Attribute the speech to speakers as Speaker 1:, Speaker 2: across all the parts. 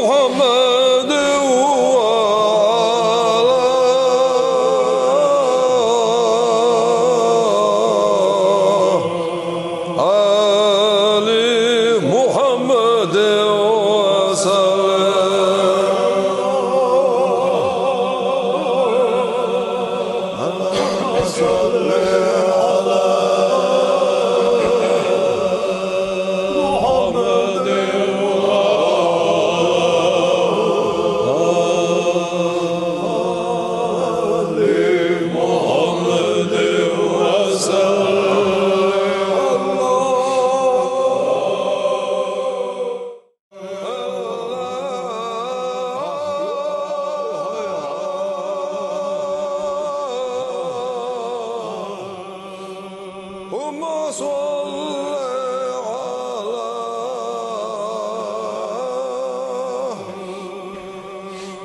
Speaker 1: محمد آل محمد اللهم صل على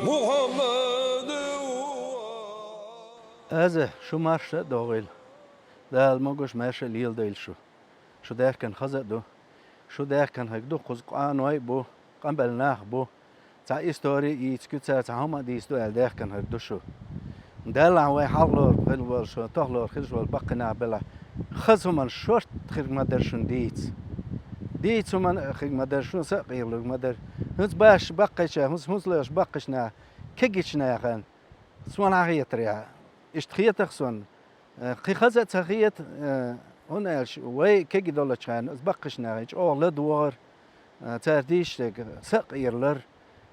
Speaker 1: محمد
Speaker 2: هذا شو مارشة دوغيل ده الموجش مارشة ليل ديل شو ده كان خزق دو شو ده كان هيك خز قان واي بو قبل ناخ بو تاع إستوري يتكت تاع هما دي استو ده كان هيك دو شو ده لا واي حلور خل شو تهلور خل شو بقنا بلا خزهم من شورت خير ما درشون ديت من خير ما درشون سقير لو ما در هنس باش بقيش هنس ليش بقيشنا كيجنا خان سوان عيط ريا اشتخيت خسون خي خزت تخيت هنا وي كي دولة كان بقيشنا هيك او لدوار ترديش سقيرلر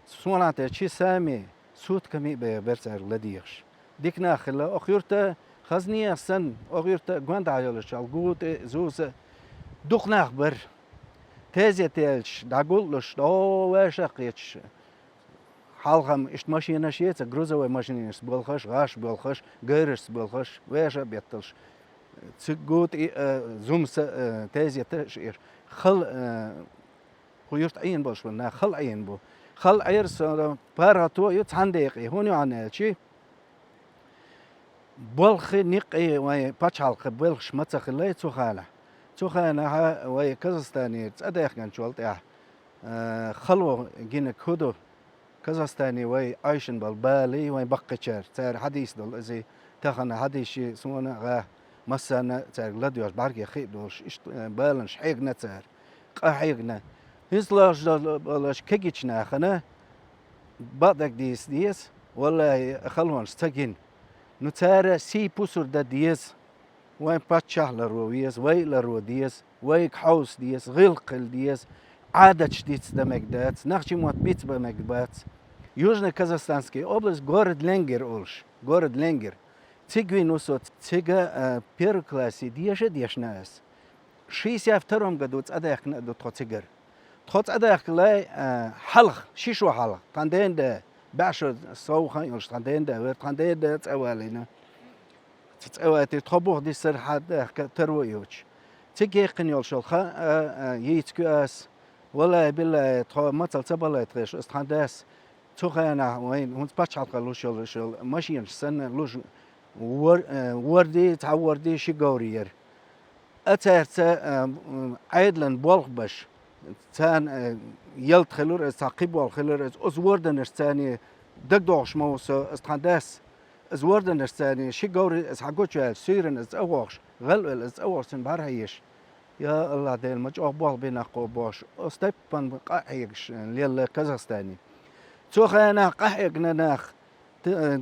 Speaker 2: سوان عطي شي سامي سوت كمي برسر لديش ديك ناخلا اخيرته خزني سن أغيرت جوند عيالش الجود زوز دوخ نخبر تازي تالش دعقولش دا واشقيتش حالهم إشت ماشينا شيء جروزة وماشينا بالخش غاش بالخش جرس بالخش واشا بيتلش تجود زومس تازي تشير خل خيرت عين باش بنا خل عين بو خل عيرس باراتو يتحندقي هوني عن شيء بلخ نقي وي باتشالق بلخ متخ لا تخاله ها وي كازاخستاني تصدق كان شولت خلو جينا كودو كازاخستاني وي عايشن بالبالي وي بقشر تار حديث دول زي تخنا حديث سونا غا مسنا تار لديوش بارك خيب دوش بالنش حيقنا تار قحيقنا هيسلاش دولش كيجنا خنا بعدك ديس ولا خلوان استجين نتارا سي بوسر دا ديس وين باتشاه لرويس وي لرو ديس وي حوس ديس غلقل ديس عادة شديد دمك دات نخشي موت بيت بمك بات يوجنا كازاخستانسكي اوبلس غورد لينجر اولش غورد لينجر تيجوي نوسوت تيجا بير كلاسي ديش ناس شيس يفترهم قدوت اداك ندو تخوتيجر تخوت اداك لاي حلق شيشو حلق تاندين دا بعشر صوخا يلش تاندين دا تاندين دا تأوالينا تتأواتي تخبوه دي سر حد ترويوش تيجي قن يلش الخا يتكو اس ولا بالله تخو مطل تبلا تغيش استحداس تخانا وين هون باتش حلقة لوش ماشين سنة لوش وردي تعوردي شي قورير أتارت عيدلن بولغبش تان يلت خلور تعقيب والخلور از وردن استاني دقدوش موس استحداس از وردن استاني شي قوري از حقوش سيرن از اوغش غلول از اوغسن بارهيش يا الله ديل مج أقبال بينا قوباش استيبان قاحيقش ليل كازاخستاني توخانا قاحيقنا ناخ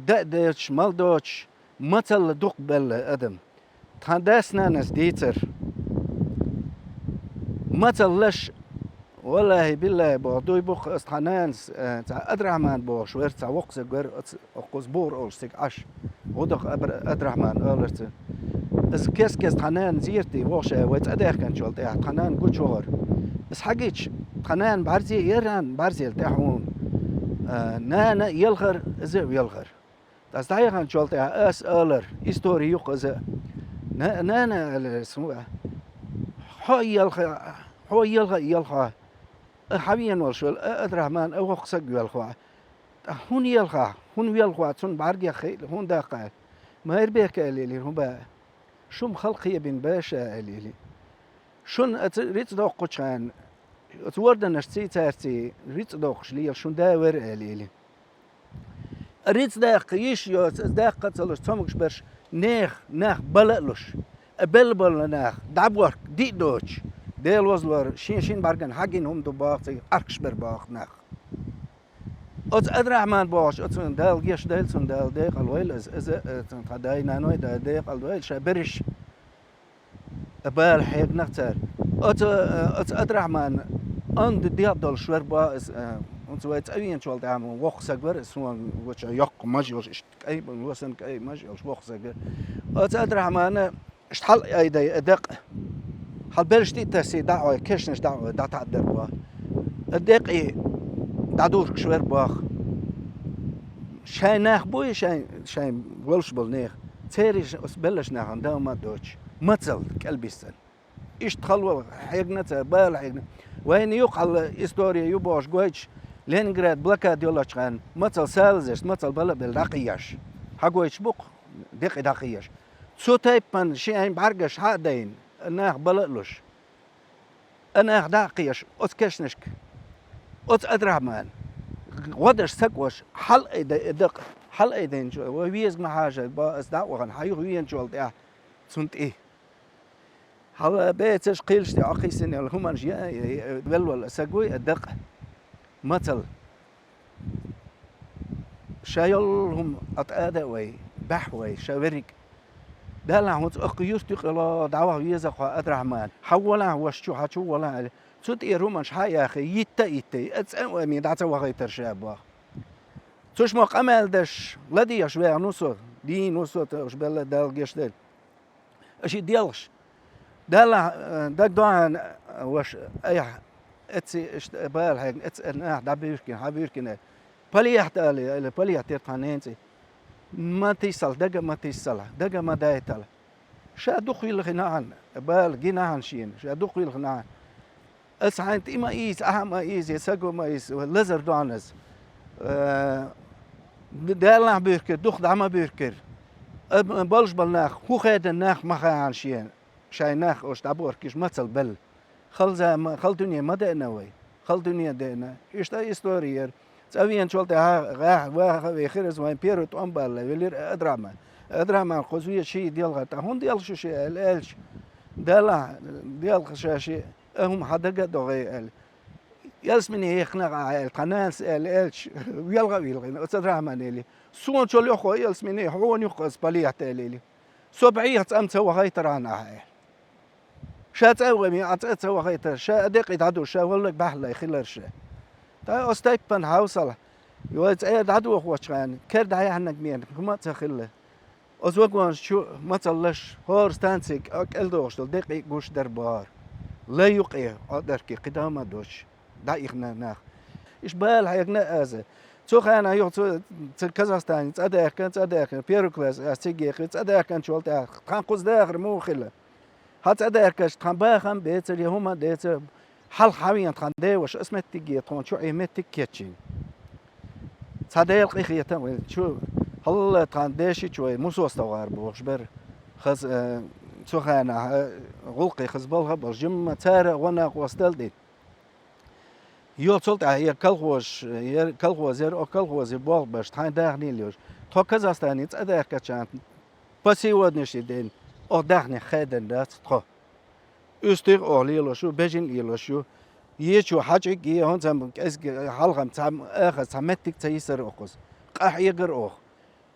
Speaker 2: دقدش مالدوش مثل دوق بل أدم تحدثنا ناس ديتر مثل لش والله بالله بعدوي بوخ استحنانس تاع أدرحمان بوش وير تاع وقس غير قزبور أولستيك عش ودق أدرحمان أولست از كيس تحنان زيرتي وش ويت أدير كان شولت تحنان قد شهر بس حقيقش تحنان بعرزي يران بعرزي التحون نانا يلغر زو يلغر das da gaan schalt as aller historie yok as nana اسمه حويل يلغى حبيان ورشول الرحمن او خصك يلغى هون يلغى هون يلغى تون بارجي خيل هون داقه ما يربيك اللي هم با شو مخلقيه بن باشا اللي شون ريت دوق كان Het worden er steeds hertie, ritsdogs, liel schon daar weer elili. Ritsdag is jo, het dag gaat zelfs sommige nach ballos. Bel nach, dabwork, die Deutsch. Deel was lor, shin bargen hagin de baag, arksber baag nach. Als Adrahman baas, als een deel gees deel zo'n deel deeg alweer is het een gadai na nooit deeg alweer shaberish. Bal heeg nachter. Als Adrahman aan de diadol schwerba is ons weet even zo altijd aan wochzager is zo'n wat je jak majos is even losen kei majos wochzager. Als Adrahman is hal ايدي دق hal belst dit te دعوة كشنش دعوة dat دربا. الدق دادور schwerba. Zijn nach boeien zijn welshbel neer. Zeer is bellers nach aan daar maar Duits. Matzel kelbisten. Is het halve حقنا بال حقنا. وين يقال historia يباش قويش لينغراد بلاكاد يلا شان ماتل سالزش ماتل بلا بالدقياش حقويش بق دقياش سو تايب من شيء برجش هادين انا بلالوش انا دقياش اسكشنشك اس ادرهمان ودش سقوش حل دق حل ايدين ويز ما حاجه باس دعوه حيو وين جول ده سنت ايه هلا بيتش قيلش دي اخي سنه هم جاي ولول سقوي الدق مثل شايلهم أتأدوي بحوي شاوريك ده لا هو أقيوس تقلا دعوة يزق أدرهمان حولا وشو حشو ولا صوت إيرومانش هاي أخي يتا أتسأل مين دعوة وغيتر شابه توش ما قمل دش لدي أشبه نصر دي نصر أشبه دال جيش دل أشي ديالش ده لا ده دوان وش أي اتسي بال هيك اتس انا دابيركن بليحت على بليحت تانينسي ما تيسال دغ ما دايتال شا دخيل غنان بال غنان شين شا دخيل غنان اسعنت اما ايز اهم ايز يسقو ما ايز لزر دونز دالنا بيركر دخ دعما بيركر بلش بالناخ هو خيد الناخ ما خان شين شاي ناخ اوش دابوركش مثل بل خل دنيا ما دقنا وي خل دنيا دقنا إيش تا إستورير تأوين شولت غاح وخيرز وين بيروت أمبال ويلير أدراما خزوية شيء ديال غتا هون ديال شو شيء الألش دلا ديال شيء هم حدا قد غير يلسمني يخنق القناة الألش ويلغى أدراما نيلي سون شو ليخو يلسمني هون يخص باليه تالي سبعية أمس هو هاي ترانا هاي شات أومي عطيت هو غيتر شا دقي دعدو شا ولك بحلا يخلر شا تا أستيبن هاوصل يوز دعدو خوشان كرد هاي عنك مين ما تخله أزوجون شو ما تلش هور ستانسيك أكل دوشتل دقي جوش دربار لا يقيه أدركي قدام دوش دايخنا ناخ إيش بال هيجنا أزه سوخ أنا يوم كازاخستان تصدق بيروكلاس أستيجي تصدق شو قلت خان قص داخل مو خله هات أدركش تنباخم بيت اللي هما ديت حل حويان تخندي وش اسمه تيجي تون شو عيمت تكيتشين صديق قيخية تمويل شو هل تخنديشي شوي مو سوى استوار بوخبر خز سخانة غلقي خزبالها برجم تارة وانا وستل دي يو صلت هي كالغوز أو كالغوز بوغ باش تخان داخني اليوش تو كازاستاني تأدركش بسي ودنشي دين أو داخني خادن دات تخو أستير أولي شو بيجين شو يشو حاجة جي هون زم حلقة تام آخر سمتك تيسر أخوز قاح يقر أخ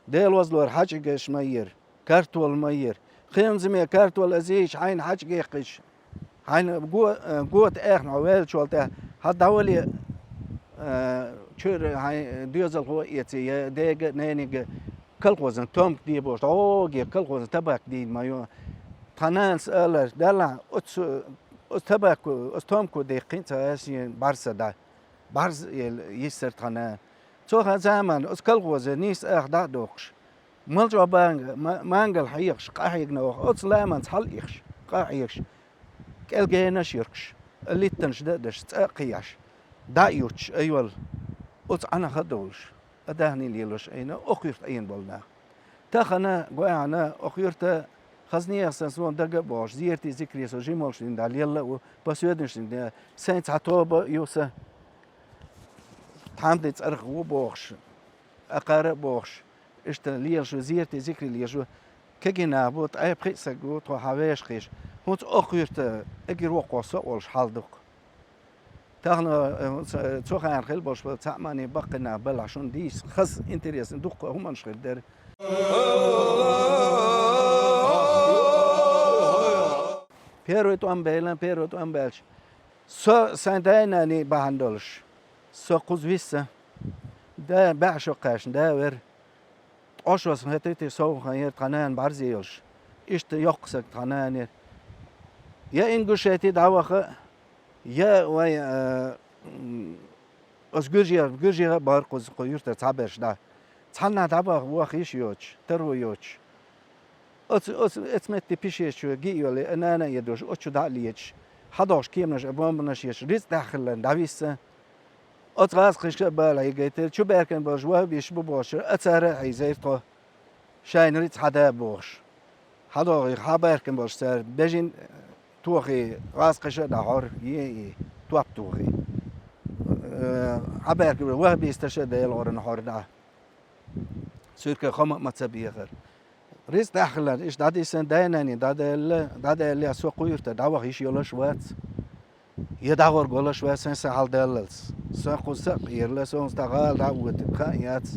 Speaker 2: ديل وزلور حاجة شمير كارتول مير خيم زمية كارتول أزيش عين حاجة يقش عين قوة آخر عوال شو قلتها هاد حوالي شور هاي ديوزل هو يتي ديج نينيج كل وزن توم دي بوش أوجي كل وزن تبعك دي مايو تنانس ألر دلا أس تبعك أس توم كو دقيقين تاسين بارسة دا بارز يسر تنا سو زمان أس كل وزن نيس أخدا دوخش ملجوا بانج مانجل حيخش قاحيق نوخ أس لامن حل يخش قاحيخش كل جيناش يركش اللي تنشددش تقياش دايوتش أيوال أس أنا خدولش أدهني ليلوش أين أخيرت أين بولنا تخنا قوانا أخيرت خزني أصلا سوون دقة باش زيرتي ذكري سو جيمولش إن دال يلا وبس يدنش إن سنت عطوبة يوسا تحمد تأرخ وبوخش أقارب بوخش إشت ليل شو زيرتي ذكري ليل شو كجنا بوت أي بخيسك بوت وحواش خيش هونت أخيرت أجر وقوس والش حالدق تاخنا تسوق عن خيل باش تعماني بقنا بلا عشان ديس خص انتريس ندق هم نشغل دار بيروت أم بيلن بيروت أم بيلش سو سنداينا ني بهندلش سو قزويسة ده بعشقاش ده ور أشوس هتيتي سو خير قنان برزيلش إشت يقصك قنان يا إنجوشاتي دعوة يا وي أز جرجيا بارقز قيورت تعبرش ده تحنا دعوة واخيش يوتش ترو يوتش اسمت بيشيش شو جي ولا أنا يدوش أتشو دعليش حداش كيمنش أبومنش يش ريز داخل دعويسة أتغاز خش بالا يجيت شو بيركن بجوا بيش بباش أتسرع عيزيرته شاين ريز حدا بوش حدا خبركن باش سر بجين توخي غاز خش دهار يه تواب توخي خبركن واه بيستشهد يلغر نهار ده سيرك خم ما تسبيه غير ريز داخل إيش دادي سن دايناني دادا اللي أسوق قيرت دعوة إيش يلاش وات يدعور قلاش وات سن سهل دللس سن قصة قيرلا سن استغال دعوة خيات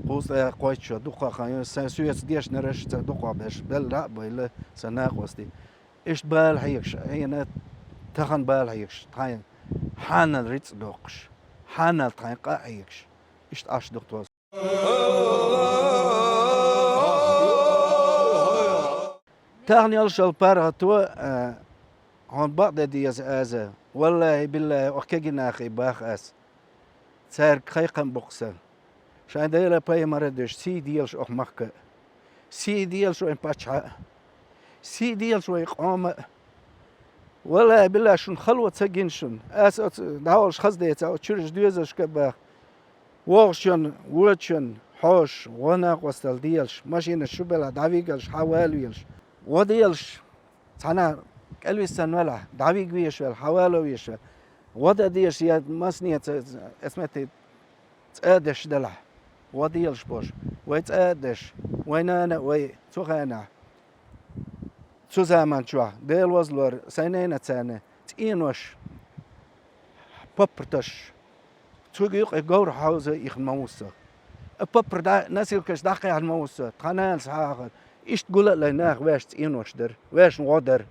Speaker 2: قوس قويت شو دقة خيال سن سويت ديش نرش دقة باش بل لا بيل سناق وستي إيش بال هيكش هي تخن بال هيكش تاين حان ريتس دوقش حان تاين قا هيكش إيش أش دكتور تاني الشل بارها تو هون بعض دياز أزا والله بالله أحكينا أخي باخ أس سار خيقن بقسا شان دايلا باي مردش سي ديالش أخمخك سي ديالش وين باتشا سي ديالش وين قامة والله بالله شون خلوة تسجين شون أس داولش خزديت أو تشرج ديوزش كباخ وغشون ووتشون حوش وناق وستل ديالش ماشين الشبلة دعويقلش حوالويلش وديالش تانا قلبي استنولا دعويق بيشوال حوالويش ودا ديش يا مسنية اسمتي تقادش دلع وديالش بوش ويتقادش وين أنا وي تخانا شو زمان شو ديل وزلور سنين تسانة تينوش بابرتش تسوق يقور حوزة يخموسة بابر دا نسيل كش دقي على الموسة تخنان ساعة إيش تقول لنا واش تينوش در واش نقدر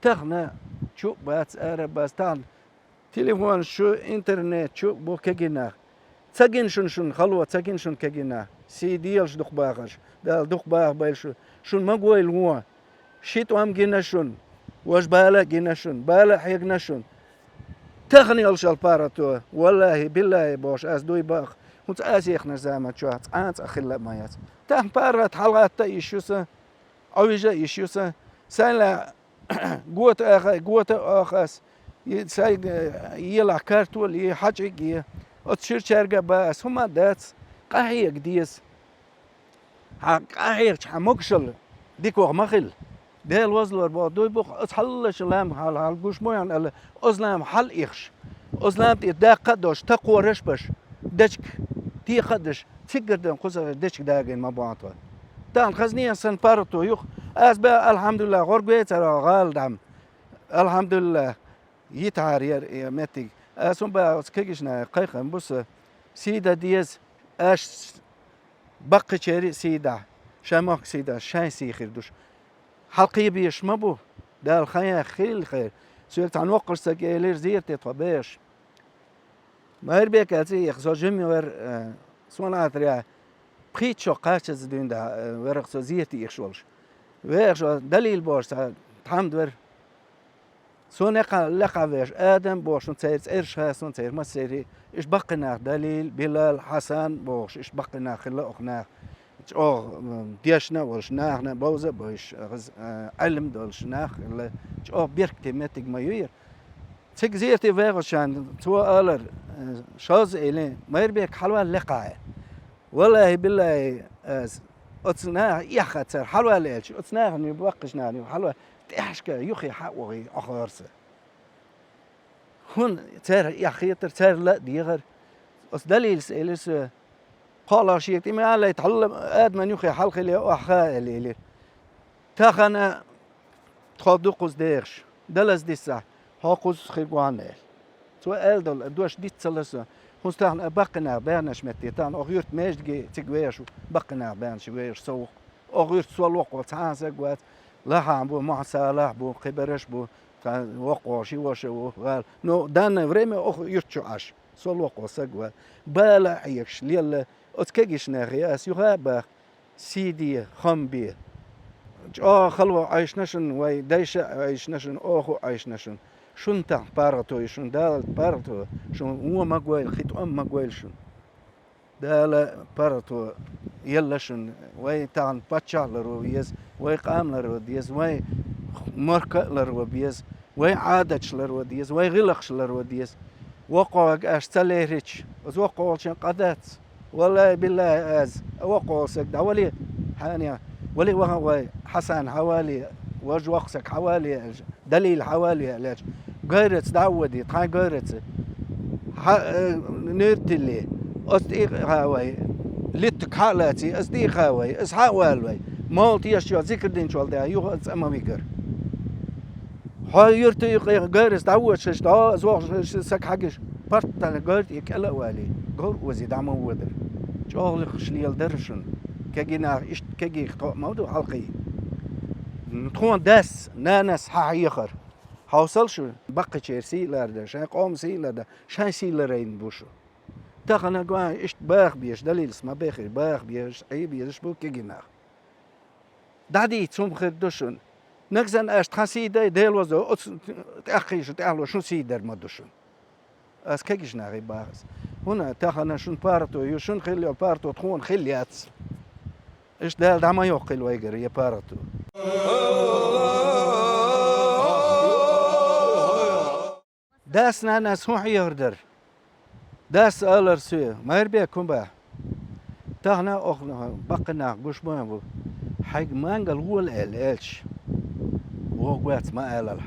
Speaker 2: تخنا شو بس بس تان تليفون شو إنترنت شو بو كجينا تسجن شون خلوة تسجن شون كجينا سي ديالش دق باغش دال دق باغ بايل شون ما قويل هو شيت وام جينا شون واش بالا جينا شون بالا حيقنا شون تخني الشال باراتو والله بالله باش از دوي باغ مت اسيخنا زعما شو انت اخلا مايات تاع بارات حلقات تا يشوسا او يجا يشوسا سالا قوت اخس ساي يلا كارتول يحجي اتشير شرقه بس هما دات قاهيك ديس قاهيك حمقشل ديك وغمخل ده الوزلور با دوي بوخ اتحلش لام حال قوش مويان ال ازلام حل ايخش ازلام دا قدش تقوى رشبش دشك تي قدش تقدر قصه دشك داغين ما بعطوا تان خزنيه سن بارتو يخ از با الحمد لله غربي ترى غالدم الحمد لله يتعار يا متي اسم با كيجنا قيقن بص سيدا ديز اش بقى شري سيدا شماك سيدا شاي سيخر دوش حلقي بيش مبو ده الخير خيل خير سويت عن وقر سجيلير زيرتي طبيش ما يربيك أتي يخزو جمي ور سوانا تريا بخيت شو قاش زدين ده ورخصو زيرتي يخشولش ويخشو دليل بوش تحمد ور سونيقا لقى ويش آدم بوش نتسير إرش هاسون تسير ما تسيري إيش بقنا دليل بلال حسن بوش إيش بقنا خلا أخنا أو ديشنا والشناخنا بوزة بوش علم دول شناخ اللي أو بيركتي متك ما يوير تك زيرتي فيغشان تو ألر شاز إلين ما يربيك حلوة لقاء والله بالله أتصنع يخسر حلوة ليش أتصنع نبقش ناني حلوة تحشك يخي حقوقي أخرسه هون تر يخي تر لا ديغر أص دليل سئلس قال شيء تيمي على يتعلم آدم يخي حلق اللي أخا اللي تاخنا تخدقوس ديرش دلس ديسا هاقوس خيقوانل سؤال دول دوش ديت سلسة هستان بقنا بانش متيتان أغيرت ماجدي تقويش بقنا بانش ويش سوق أغيرت سوال وقوة تحاسق وات لها بو معسالة بو قبرش بو وقوة شي وشو قال نو دانا فريمي أغيرت شو عش سوال وقوة سقوة بالا عيكش ليلا أتكيش ناغياس يغابا سيدي خمبي خلوا عايش نشن وي دايشة عايش نشن أخو عايش نشن شون تا بارتو شون دال بارتو شون هو مقويل خيط مقويل شون دال بارتو يلا شون وي تان باتشا لرو بيز وي قام لرو ديز وي مرك لرو بيز وي عادش لرو ديز وي غلقش لرو ديز وقوق اشتلي ريتش از وقوق شن قدات والله بالله از وقوق سك ولي حانيا ولي وهو حسن حوالي وجه وقسك حوالي دليل حوالي علاج قيرت دعودي تخا قيرت نرتلي أصديق هاوي لتك حالاتي أصديق هاوي إسحاق والوي مالتي أشياء ذكر دين شوال ده يوه أما بيقر هاي يرتي قيرت دعوت شش دا زوج سك حقش برتنا قيرت يكلا والي قر وزيد عم ودر شغل خشليل درشن كجينا إيش كجي خطأ موضوع حلقي تكون داس نانس حيخر حوصلش بقى شيرسي لرده شان قوم سي لرده شان سي لرين بوشو تاخنا قوان إيش باخ بيش دليل اسمه باخر باخ بيش أي بيش بو كجينا دادي تسوم خير دوشن نكزن أشت خاسي داي ديل وزو تأخيش تأهلو شو سي در ما دوشن أس كجيش ناغي باخس هنا تاخنا شون بارتو يشون خليو بارتو تخون خليات إيش دال دعما يوقل ويقر يا بارتو داس ناس هو يهردر داس ألر سوي ما يربي كومبا تاخنا أخنا بقنا قش بو حق مانجل هو الإلش وقوات ما ألل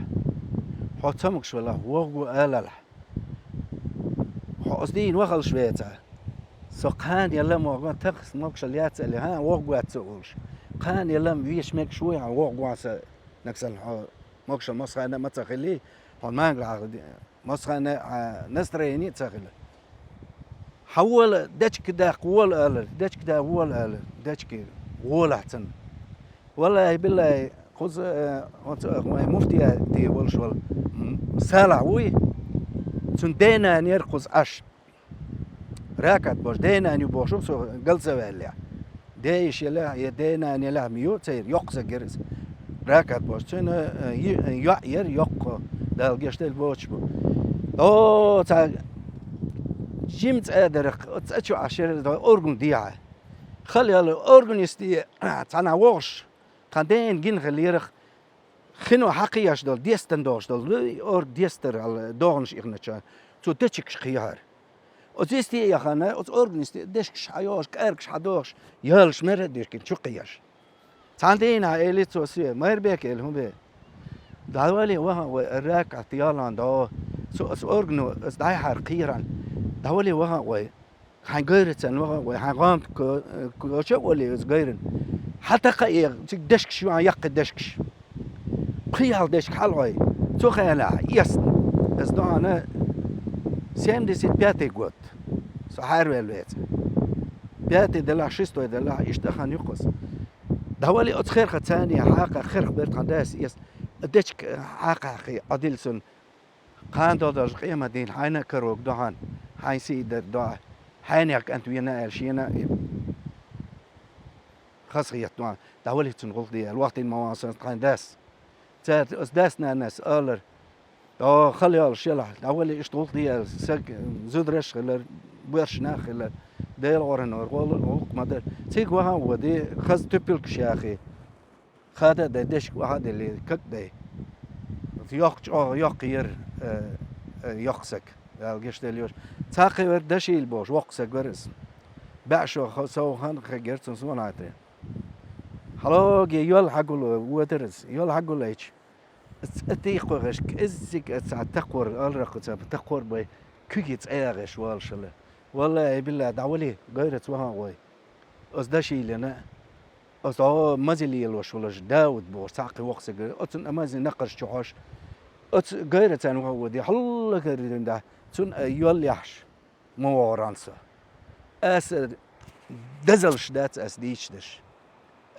Speaker 2: حطمكش ولا وقو ألل حقصدين وخل شويتا سقان يلا ما تخس ماكش اللي اللي ها وقوات تقولش قان يلا ويش ماك شوي وقوات نكسل ماكش مسخنا ما تخليه هون مانجل مسخنا نستريني تخلي حول دتك دا قول ألل دتك دا قول ألل دتك قول أحسن والله بالله خذ مفتي تي والشوال سالع وي سندينا نيرقص أش راكت باش دينا أن يبوشوا سو جلسة ولا دايش يلا يدينا أن يلا ميو تير يقص جرس راكت باش تنا يعير يق ده الجشت البوش بو أو تا جيمت أدرك تأشوا عشرة ده أورجن ديعة خلي هلا أورجن يستي تنا وش قدين جين غليرخ خنو حقيقة دول ديستن دوش دول أور ديستر على دورنش إغنتشا تو تشكش خيار أتيستي يا خنا أتأورجنستي دشكش حياش كأركش حداش يالش مرة ديش كن شو قياش تعندين عائلة توسية ما يربيك إلهم به دعوالي وها الراك اعتيالان دا أتأورجنو أتدعي حرقيران دعوالي وها وي حنقيرتن وها حنقام كوشة ولي أتقيرن حتى قير دشكش شو عن يق دشكش قيال دشك حلوي تو خيالا يسن أصدقائنا سيم دي سيت بياتي قوت صحار والبيت بياتي دلع شستو دلع اشتخان يقص دهولي أتخير ختاني حاقة خير خبرت قنداس يس دشك حاقة خي أديلسون قان دوداش قيمة دين حينا كروك دهان حين سيدر دعا حينك أنت وينا أرشينا خاصية دعا دهولي تنقل دي الوقت المواصل قنداس تات أسداسنا ناس أولر خلي الشلح أولي اشتغل دي سك زودرش خلر بورشنا خلر ديل أورن أورق مدر تيجي وها ودي خز تبيلك شياخي خادا دشك واحد اللي كك دي يقير يقسك الجشت اليوش تاقي ور دشيل بوش وقسك ورس بعشو سو خان خجرت سون عتري حلاقي يول حقول ودرس يول حقول إيش التيقوغش إزك تقور الرق تقور باي كيكيت أيغش والشله والله بالله دعولي غيرت وها واي أصدشي لنا أصدا مازلي الوشولش داود بور ساقي وقت أتن أمازي نقش شوش أت غيرت أنا ودي حلا غيرين ده تون يول يحش موارانسا أس دزلش دات أس ديشدش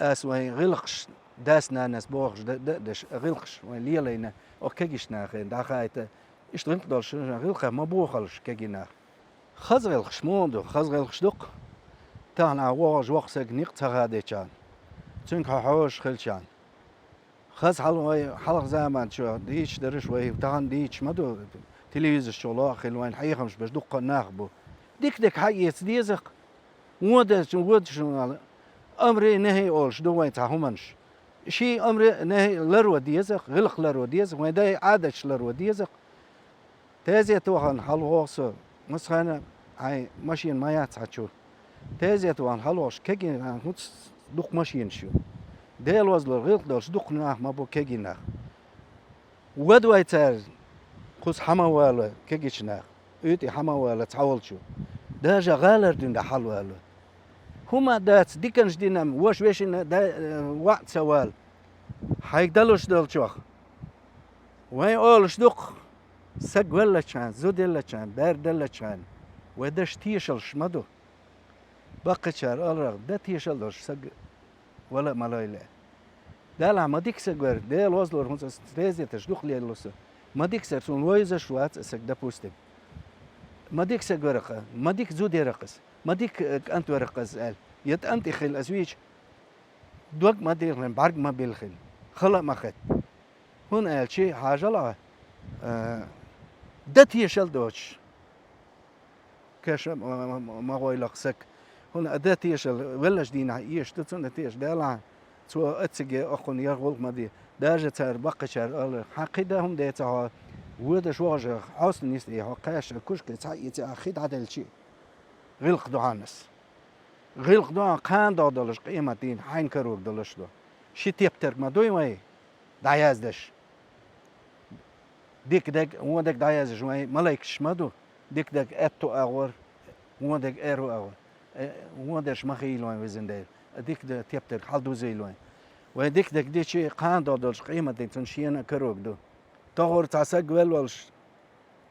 Speaker 2: أس وين غلقش داس ناس بوغش دش غلقش وين ليلينا أو كيجش ناخين داخايت اشتغلت دولش غلقه ما بوخلش كيجينا خزغلش موندو خزغلش دق تاعنا واج وقتك نيقت غادي كان تنك حوش خلشان خز حلق زمان شو ديش درش وي تاعن ديش مدو تلفزيون شولا خلوين حيخمش باش دق ناخبو ديك حيت ديزق ود شو امري نهي اولش دو وين تاعهمنش شي امري نهي لرو ديزق غلق لرو ديزق وين داي عادش لرو ديزق تازي توهن حلوص مسخنا هاي ماشين ما ياتشو تازي توهن حلوش كيجي نوتس دق ماشين شو ديل وزلر غلق دولش دق ناخ ما بو كيجي ناخ ود ويتر خص حما والا كيجيش ناخ ايتي حما والا تعول شو داجا غالر دين دا حل والا هما دات ديكنش دينام واش دا وقت سوال حيقدلوش دولشوخ وين اولش دق سق ولا كان زود ولا كان بارد ولا كان وداش تيشلش مدو بقى شهر الرغ دا تيشلش سق ولا ملايلا دالع ما ديك سقور ديل وزلور هون ستريزي تشدوخ لي لوس ما ديك سرسون ويزا شوات سق دا بوستم ما ديك سقورقة ما ديك زود يرقص ما ديك انت ورقص قال يت انت خل اسويش دوق ما دير بعرق ما بيلخل خلق ما خد هون قال شي حاجة لا ده تيشل دوش كاش ما هو يلقسك هون ده تيشل ولا جدين عيش تتسون تيش دالع تو اتسجي اخون يغول ما دي داجة تار بقشر حقيقة هم ده تاع وده شواجه حاصل نيستي قاش كشك تاع خيد عدل شي غلق دعانس غلق دعان قان دادلش قيمتين حين كروك دلش دو شي تيبتر ما دوي وي دعياز دش ديك هو دك دعياز شوي ملايك شمدو ديك اتو اغور هو دك ايرو اغور هو دش مخيل وين وزن ديل ديك تيبتر حالدو زي لوين وديك دي شي قان دادلش قيمتين تنشينا كروك دو تغور تعسق والش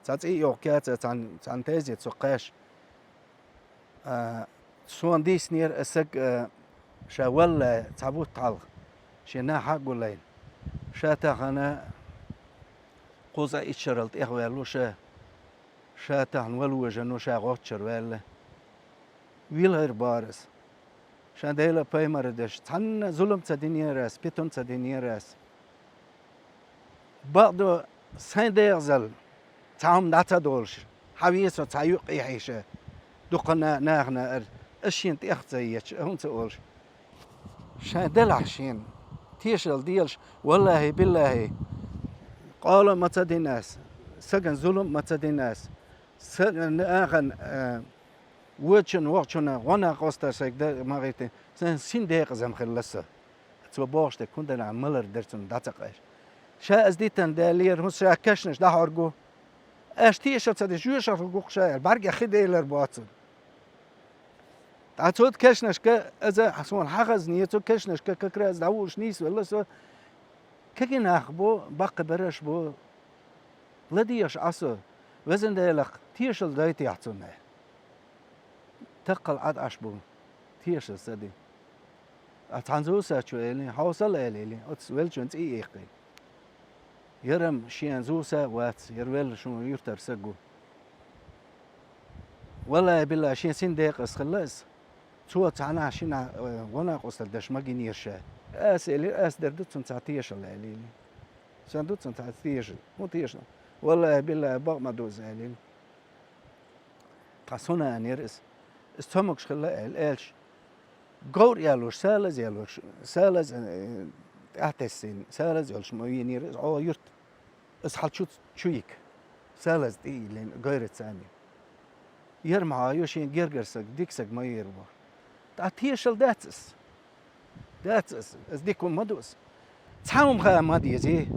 Speaker 2: تعطي يوكات عن تازي تسقاش سوان دي سنير اسق شاول تعبوت تعلق شنا حق ولا شاتا خنا قوزا اتشرلت اخوالو شاتا عن ولو جنو شا غوتشر ولا ويل غير بارس شان ديلا بايمر دش تن ظلم تدنيا راس بيتون تدنيا راس بعضو سين ديغزل تعم ناتا دولش حويسو تعيق يحيشه دقنا ناغنا اشين تيختيش هون تقولش شان دلع شين تيشل ديلش والله بالله قالوا ما تدي الناس سجن ظلم ما تدي الناس سجن اغن وچن وچنا وانا قوستا سيد ما غيت سين دقيقه زم خلصه تو بوشت كنت عملر درتن داتقاش شا ازديتن دالير مس كشنش ده هرجو اشتيش تدي جوش رجوق شايل برج خديلر باتن تعود كشنش ك اذا حسون حغز نيتو كشنش ككراز داوش نيس ولا سو كجن اخبو بق برش بو لديش عصو وزن ديلق تيشل دايتي يحتونه تقل عد عشبو تيشل سدي اتعنزو ساتشو الي حوصل الي اتسويل شنت اي يرم شيان زوسا وات يرويل شنو يرتر سقو والله بالله شين سين دقيقة خلص تو تعنا شينا وانا قصد دش ما جنيرشا اس دردتن تعطيش الله عليني سندوتن تعطيش مو تيش والله بالله باق ما دوز عليني قصونا نيرس استمكش خلا الالش قور يالوش سالز احتسين سالز يالش ما ينيرس او يرت اسحل شويك سالز دي لين غير ثاني يرمع يوشين جرجرسك ديكسك ما يربا تعطيش الداتس دات از دیکم مدوس تحوم خا مادیزی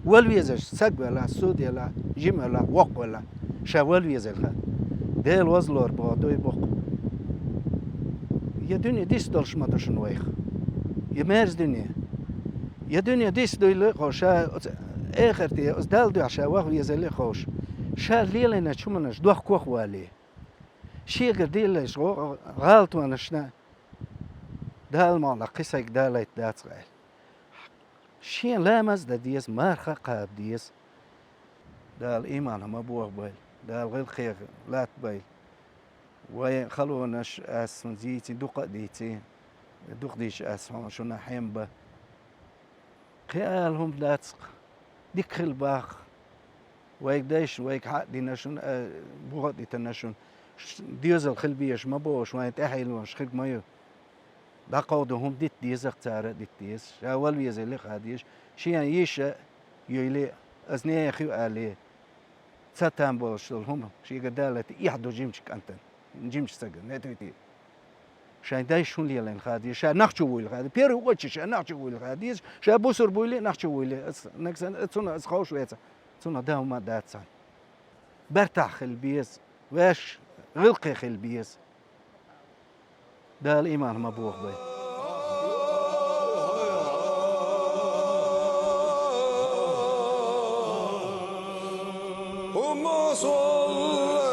Speaker 2: والویزش سگ ولا سود ولا جیم ولا وق ولا شوال ویزل خا دل وزلور با دوی بق یه دنیا دیست دلش مادرشون ویخ یه مرز دنیا یه دنیا دیست دویل خوشا آخرتی از دل دو عشا وق ویزلی خوش شار لیل نشومنش دوخ کوخ والی شيء قديلش غلط ونشنا دال ما قصة دالت دات غير شيء لا مزد ديس مارخة قاب ديس دال إيمان ما بوغ بيل دال غير خير لا تبيل وين خلونش أس زيتي دوق ديتي دوق ديش أس شونا حيم با قيالهم داتق ديك خل باخ ويك دايش ويك حق دي نشون بوغ دي تنشون ديزل خلبيش ما بوش وين تحيلوش خلق مايو دقودهم ديت ديزق تارة ديت ديز شاول ويزلي خاديش شيء يشا يلي أزني أخي عليه ستان بوشلهم شيء قدالة يحدو جيمش كنتن جيمش سجن نتويتي شاين دايش شون لي لين خاديش شا نخشوا ويل خادي بيرو وجه شا نخشوا ويل خاديش شا بوسر بويلي نخشوا ويلي نكسن اتسونا اسخوش ويتا اتسونا داهم ما داتسان برتاح خلبيز واش غلقي خلبيز ده الإيمان ما بوغ بي
Speaker 1: اللهم صل